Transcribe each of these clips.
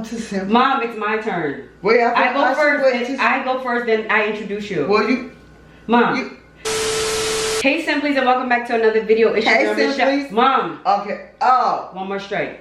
to Simply? Mom, it's my turn. Wait, I go first, then I introduce you. Well, Mom. Hey Simplies, and welcome back to another video. It's your girl Michelle. Mom. Okay. Oh. One more straight.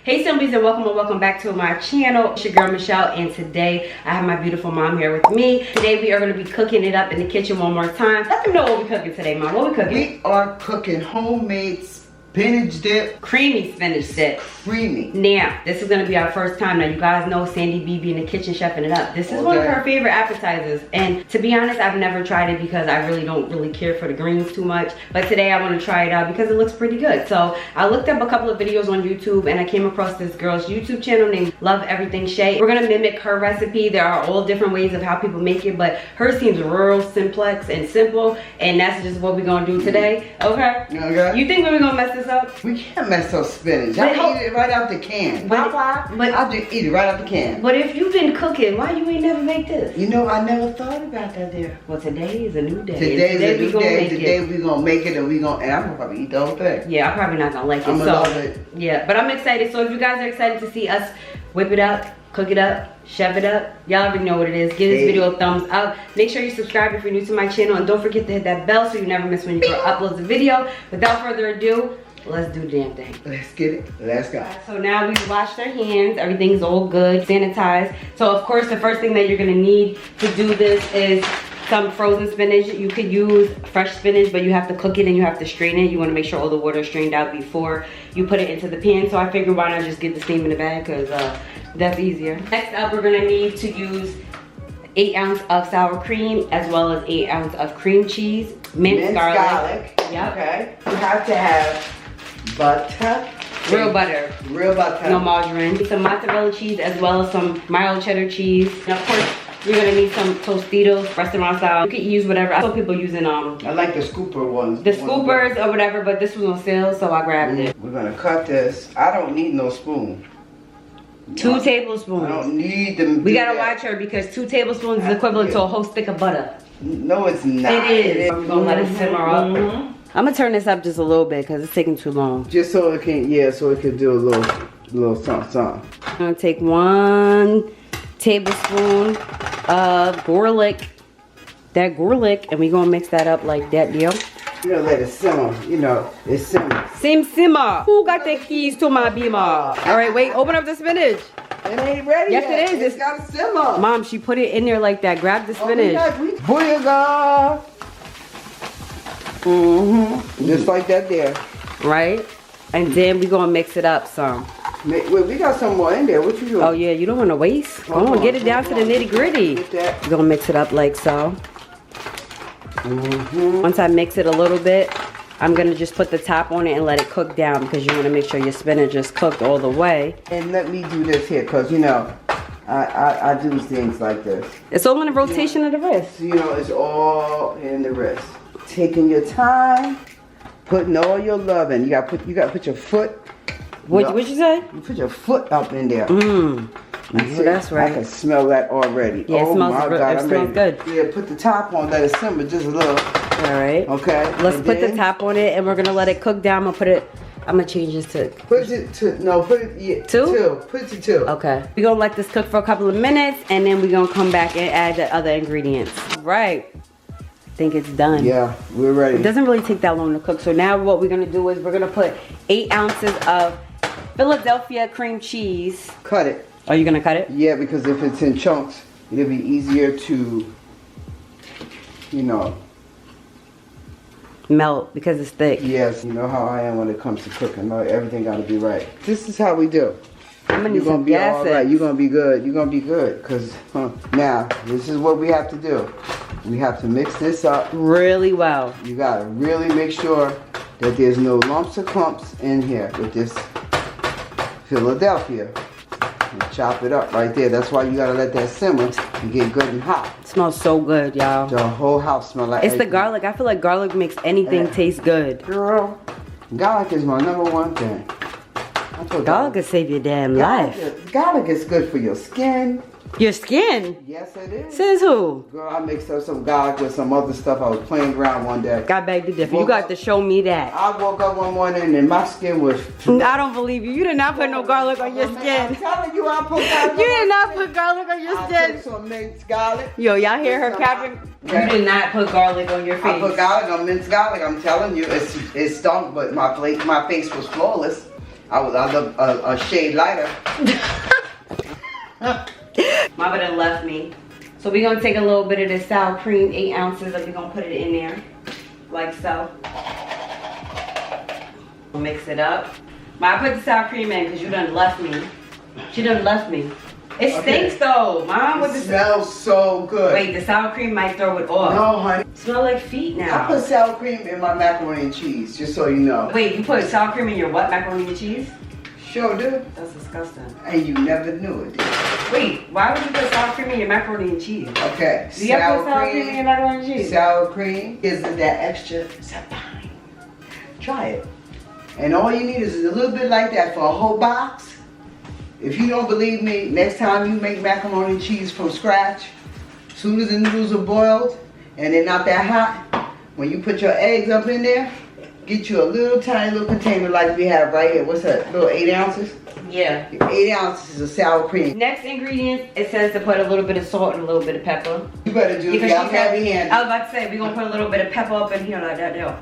Hey Simplies, and welcome back to my channel. It's your girl Michelle, and today I have my beautiful mom here with me. Today we are going to be cooking it up in the kitchen one more time. Let them know what we're cooking today, Mom. What we cooking? We are cooking homemade spinach dip. Creamy spinach dip. Creamy. Now, this is gonna be our first time. Now, you guys know Sandy B be in the kitchen chefing it up. This is one of her favorite appetizers. And to be honest, I've never tried it because I really don't care for the greens too much. But today I wanna try it out because it looks pretty good. So I looked up a couple of videos on YouTube and I came across this girl's YouTube channel named Love Everything Shay. We're gonna mimic her recipe. There are all different ways of how people make it, but hers seems real simplex and simple. And that's just what we're gonna do today, okay? Okay. You think we're gonna mess this up? We can't mess up spinach. I eat it right out the can. But I'll just eat it right out the can. But if you've been cooking, why you ain't never make this? You know, I never thought about that there. Well, today is a new day. Today is a new day. Today we gonna make it, and I'm gonna probably eat the whole thing. Yeah, I'm probably not gonna like it. I'm gonna love it. Yeah, but I'm excited. So if you guys are excited to see us whip it up, cook it up, shove it up, y'all already know what it is. Give this video a thumbs up. Make sure you subscribe if you're new to my channel, and don't forget to hit that bell so you never miss when your girl uploads a video. Without further ado, let's do the damn thing. Let's get it. Let's go. So now we've washed our hands. Everything's all good, sanitized. So of course, the first thing that you're gonna need to do this is some frozen spinach. You could use fresh spinach, but you have to cook it and you have to strain it. You wanna make sure all the water is strained out before you put it into the pan. So I figured why not just get the steam in the bag, because that's easier. Next up, we're gonna need to use 8 ounces of sour cream as well as 8 ounces of cream cheese, minced garlic. Yep. Okay. You have to have butter. Real butter. Real butter. No margarine. Some mozzarella cheese as well as some mild cheddar cheese. And of course, you're gonna need some Tostitos, restaurant style. You can use whatever. I saw people using I like the scooper ones. the scoopers or whatever, but this was on sale, so I grabbed it. We're gonna cut this. I don't need no spoon. 2 tablespoons. I don't need them. We gotta watch her because 2 tablespoons is equivalent to a whole stick of butter. No, it's not. It is. We're gonna let it simmer up. I'm gonna turn this up just a little bit because it's taking too long. Just so it can, so it can do a little something. I'm gonna take 1 tablespoon of garlic. That garlic, and we're gonna mix that up like that, deal. You're gonna let it simmer. You know, it simmers. Simmer. Who got the keys to my beamer? All right, wait. Open up the spinach. It ain't ready Yes, yet. it is. It's gotta simmer. Mom, she put it in there like that. Grab the spinach. Booyah! Just like that there. Right? And then we gonna mix it up some. Wait, we got some more in there. What you doing? Oh yeah, you don't want to waste. Come on, get it down to the nitty gritty. We're gonna mix it up like so. Once I mix it a little bit, I'm gonna just put the top on it and let it cook down because you want to make sure your spinach is cooked all the way. And let me do this here, cause you know, I do things like this. It's all in the rotation of the wrist. You know, it's all in the wrist. Taking your time, putting all your love in. You gotta put your foot. What you say? You put your foot up in there. That's right. I can smell that already. Yeah, it smells good. Yeah, put the top on, let it simmer just a little. All right. Okay. Let's put the top on it, and we're gonna let it cook down. I'm gonna change this to. Put it to 2. Put it to 2. Okay. We're gonna let this cook for a couple of minutes, and then we're gonna come back and add the other ingredients. Right. I think it's done. Yeah, we're ready. It doesn't really take that long to cook. So now what we're gonna do is we're gonna put 8 ounces of Philadelphia cream cheese. Cut it. Are you gonna cut it? Yeah, because if it's in chunks, it'll be easier to, you know, melt because it's thick. Yes, you know how I am when it comes to cooking. Everything gotta be right. This is how we do. I'm gonna need You're gonna some be gas. all right. You're gonna be good. You're gonna be good. Cause now this is what we have to do. We have to mix this up really well. You gotta really make sure that there's no lumps or clumps in here with this Philadelphia. And chop it up right there. That's why you gotta let that simmer and get good and hot. It smells so good, y'all. The whole house smells like it's the garlic. I feel like garlic makes anything taste good. Girl, garlic is my #1 thing. Garlic could save your damn life. Garlic is good for your skin. Your skin? Yes, it is. Says who? Girl, I mixed up some garlic with some other stuff. I was playing around one day. Got back to differ. You got to show me that. I woke up one morning and my skin was... I don't believe you. You did not put no garlic on your I'm skin. telling you, I put garlic. You did not put garlic on your I skin. took some minced garlic. Yo, y'all hear her capping? You did not put garlic on your face. I put garlic on minced garlic. I'm telling you, it stunk, but my face was flawless. I looked a shade lighter. Mama done left me. So we're gonna take a little bit of this sour cream, 8 ounces, and we're gonna put it in there, like so. We'll mix it up. I put the sour cream in because you done left me. She done left me. It stinks though, Mom. It smells so good. Wait, the sour cream might throw it off. No, honey. Smell like feet now. I put sour cream in my macaroni and cheese, just so you know. Wait, you put sour cream in your what? Macaroni and cheese? Sure do. That's disgusting. And you never knew it, did you? Wait, why would you put sour cream in your macaroni and cheese? Okay. Do you ever put sour cream in your macaroni and cheese? Sour cream gives it that extra sapine. Try it. And all you need is a little bit like that for a whole box. If you don't believe me, next time you make macaroni and cheese from scratch, as soon as the noodles are boiled and they're not that hot, when you put your eggs up in there, get you a little tiny little container like we have right here. What's that? Little 8 ounces? Yeah. 8 ounces of sour cream. Next ingredient, it says to put a little bit of salt and a little bit of pepper. You better do it. Because I'm heavy handed. I was about to say, we're going to put a little bit of pepper up in here like that there.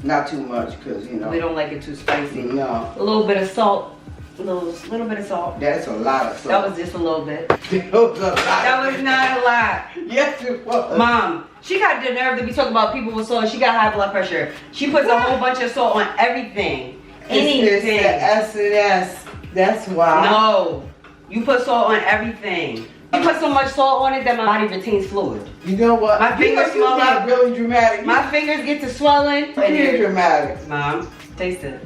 Not too much, because, you know. We don't like it too spicy. No. A little bit of salt. A little bit of salt. That's a lot of salt. That was just a little bit. That was a lot. That was not a lot. Yes, it was. Mom, she got the nerve to be talking about people with salt. She got high blood pressure. She puts a whole bunch of salt on everything. Anything. It's the S&S. That's why. No. You put salt on everything. You put so much salt on it that my body retains fluid. You know what? My fingers swell up. Really dramatic. My fingers get to swelling. You're dramatic. Mom, taste it.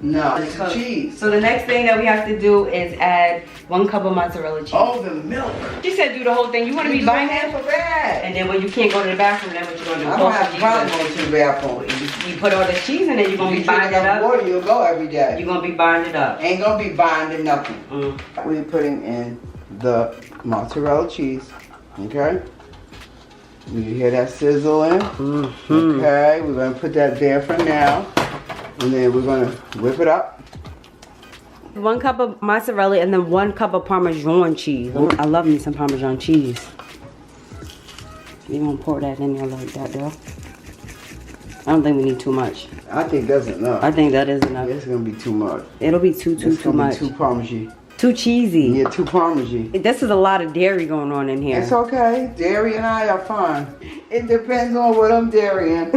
No. It's the cheese. So the next thing that we have to do is add 1 cup of mozzarella cheese. Oh, the milk. She said do the whole thing. You want to be buying half of that. and then when you can't go to the bathroom, then what you gonna do? I don't have a problem going to the bathroom. You put all the cheese in it, you're gonna be buying it up. Water, you'll go every day. You're gonna be buying it up. Ain't gonna be binding nothing. We're putting in the mozzarella cheese. Okay. You hear that sizzling? Okay, we're gonna put that there for now. And then we're gonna whip it up. 1 cup of mozzarella and then 1 cup of Parmesan cheese. I love me some Parmesan cheese. You gonna pour that in there like that, though? I don't think we need too much. I think that's enough. I think that is enough. It's gonna be too much. It'll be too much. Too Parmesan. Too cheesy. Yeah, too Parmesan. This is a lot of dairy going on in here. It's okay. Dairy and I are fine. It depends on what I'm dairying.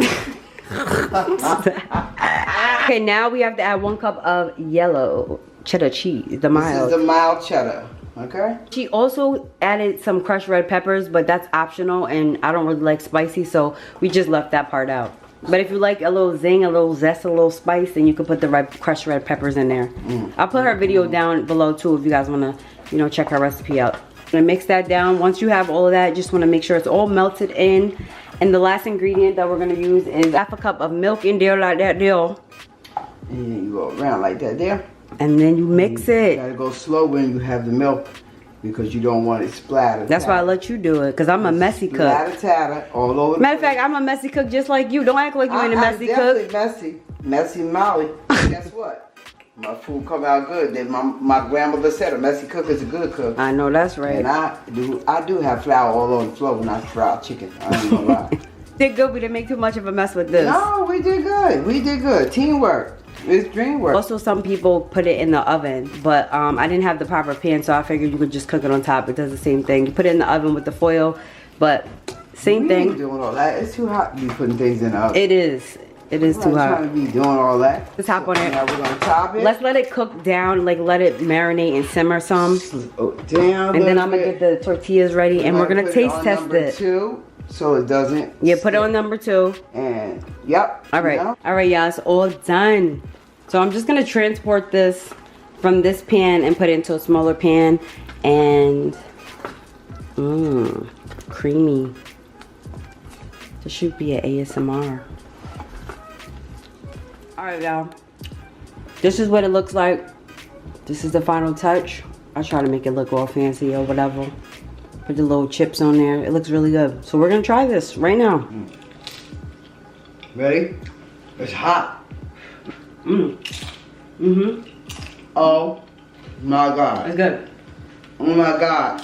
Okay, now we have to add 1 cup of yellow cheddar cheese, the mild. This is the mild cheddar, okay? She also added some crushed red peppers, but that's optional and I don't really like spicy, so we just left that part out. But if you like a little zing, a little zest, a little spice, then you can put the crushed red peppers in there. I'll put her video down below too if you guys wanna, you know, check her recipe out. Gonna mix that down. Once you have all of that, just wanna make sure it's all melted in. And the last ingredient that we're gonna use is half a cup of milk in there like that there. And you go around like that there. And then you mix it. You gotta go slow when you have the milk because you don't want it splattered. That's why I let you do it, because I'm a messy cook. Splatter all over. Matter of fact, I'm a messy cook just like you. Don't act like you ain't a messy cook. Messy. Messy Molly. Guess what? My food come out good. Then my grandmother said a messy cook is a good cook. I know that's right. And I do have flour all over the floor when I fry chicken. I ain't gonna lie. Did good. We didn't make too much of a mess with this. No, we did good. We did good. Teamwork. It's dream work. Also, some people put it in the oven, but I didn't have the proper pan, so I figured you could just cook it on top. It does the same thing. You put it in the oven with the foil, but same thing. Doing all that. It's too hot to be putting things in the oven. It is. It is too hot. Trying to be doing all that. Let's hop on it. Now we're gonna top it. Let's let it cook down, like let it marinate and simmer some. Down. And then I'm gonna get the tortillas ready, and we're gonna taste test it. Two, so it doesn't. Yeah, put it on number 2. And yep. All right, all right, y'all. It's all done. So I'm just gonna transport this from this pan and put it into a smaller pan, and creamy. This should be an ASMR. All right, y'all. This is what it looks like This is the final touch. I try to make it look all fancy or whatever. Put the little chips on there. It looks really good. So we're gonna try this right now. Ready? It's hot. Oh my God. It's good. Oh my God.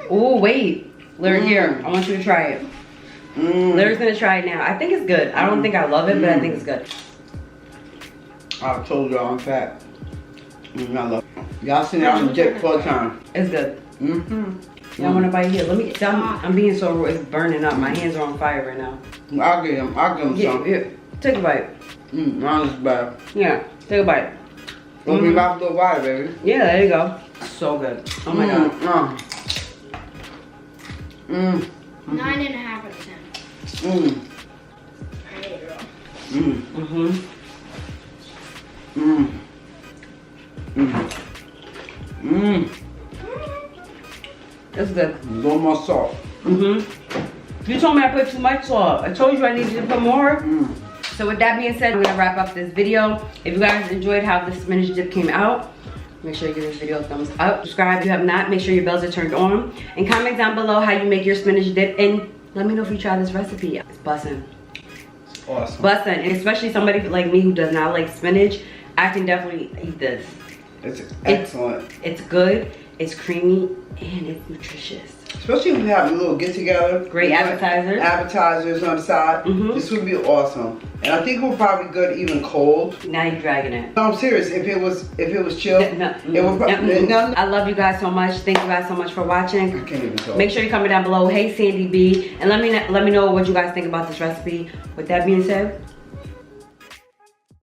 Oh wait, Lyric, here. I want you to try it. Lyric's gonna try it now. I think it's good. I don't think I love it, but I think it's good. I told y'all I'm fat. I love it. Y'all seen that on the jet 4 times. It's good. Y'all want to bite here? Let me. I'm being so. It's burning up. My hands are on fire right now. I'll give him some. Yeah. Take a bite. Mine's bad. Yeah, take a bite. Don't be about to go water, baby. Yeah, there you go. So good. Oh my God. 9.5 out of 10. It's good. A little more salt. You told me I put too much salt. I told you I needed to put more. So with that being said, we're gonna wrap up this video. If you guys enjoyed how the spinach dip came out, make sure you give this video a thumbs up. Subscribe if you have not. Make sure your bells are turned on. And comment down below how you make your spinach dip. And let me know if you try this recipe. It's bussin'. It's awesome. Bussin'. And especially somebody like me who does not like spinach, I can definitely eat this. It's excellent. It's good, it's creamy, and it's nutritious. Especially if we have a little get together. Great appetizers. Appetizers on the side. This would be awesome. And I think it would probably be good even cold. Now you're dragging it. No, I'm serious. If it was chilled, it would probably, I love you guys so much. Thank you guys so much for watching. I can't even talk. Make sure you comment down below, hey Sandy B, and let me know what you guys think about this recipe. With that being said,